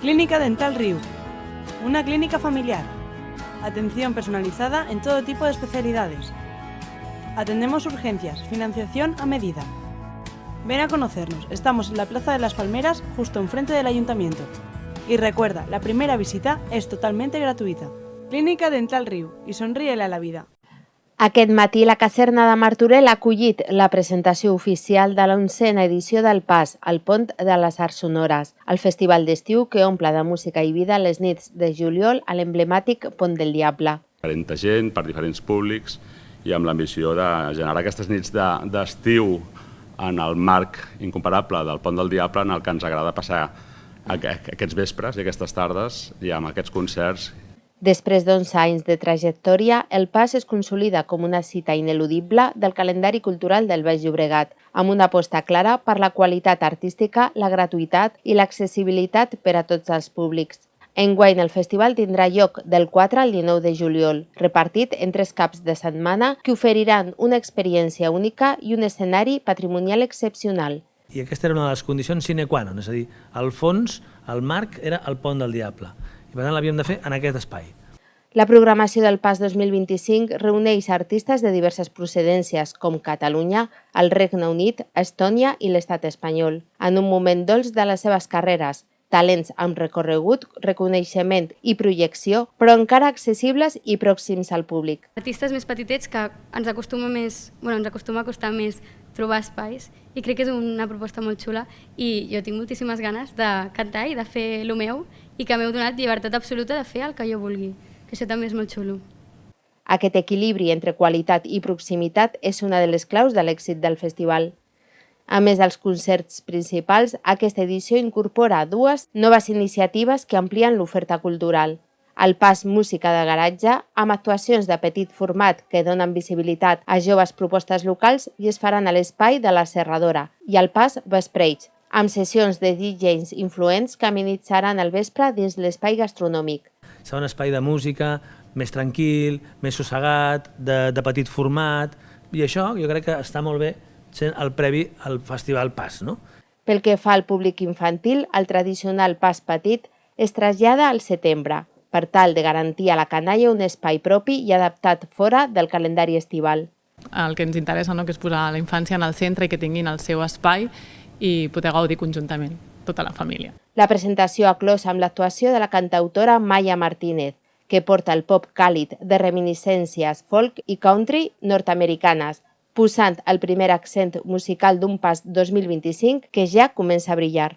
Clínica Dental Riu, una clínica familiar. Atención personalizada en todo tipo de especialidades. Atendemos urgencias, financiación a medida. Ven a conocernos, estamos en la Plaza de las Palmeras, justo enfrente del Ayuntamiento. Y recuerda, la primera visita es totalmente gratuïta. Clínica Dental Riu, i somríe-le a la vida. Aquest matí la caserna de Martorell ha acollit la presentació oficial de la 11a edició del PAS, al Pont de les Arts Sonores, el festival d'estiu que omple de música i vida les nits de juliol a l'emblemàtic Pont del Diable. Diferent gent, per diferents públics, i amb l'ambició de generar aquestes nits d'estiu en el marc incomparable del Pont del Diable, en el que ens agrada passar aquests vespres i aquestes tardes i amb aquests concerts. Després d'11 anys de trajectòria, el PAS es consolida com una cita ineludible del calendari cultural del Baix Llobregat, amb una aposta clara per la qualitat artística, la gratuïtat i l'accessibilitat per a tots els públics. Enguany el festival tindrà lloc del 4 al 19 de juliol, repartit en 3 caps de setmana que oferiran una experiència única i un escenari patrimonial excepcional. I aquesta era una de les condicions sine qua non, és a dir, al fons, el marc era el Pont del Diable. I per tant l'havíem de fer en aquest espai. La programació del PAS 2025 reuneix artistes de diverses procedències com Catalunya, el Regne Unit, Estònia i l'Estat espanyol, en un moment dolç de les seves carreres, talents amb recorregut, reconeixement i projecció, però encara accessibles i pròxims al públic. Artistes més petitets que ens acostuma a costar més trobar espais i crec que és una proposta molt xula i jo tinc moltíssimes ganes de cantar i de fer el meu i que m'heu donat llibertat absoluta de fer el que jo vulgui, que això també és molt xulo. Aquest equilibri entre qualitat i proximitat és una de les claus de l'èxit del festival. A més dels concerts principals, aquesta edició incorpora 2 noves iniciatives que amplien l'oferta cultural. El PAS Música de Garatge, amb actuacions de petit format que donen visibilitat a joves propostes locals i es faran a l'espai de la Serradora, i el PAS Vespreig, amb sessions de DJs influents que amenitzaran el vespre dins l'espai gastronòmic. Serà un espai de música més tranquil, més sossegat, de petit format, i això jo crec que està molt bé sent el previ al Festival PAS, no? Pel que fa al públic infantil, el tradicional PAS petit es trasllada al setembre, per tal de garantir a la canalla un espai propi i adaptat fora del calendari estival. El que ens interessa que és posar la infància en el centre i que tinguin el seu espai i poder gaudir conjuntament, tota la família. La presentació ha clos amb l'actuació de la cantautora Maya Martínez, que porta el pop càlid de reminiscències folk i country nord-americanes, posant el primer accent musical d'un PAS 2025 que ja comença a brillar.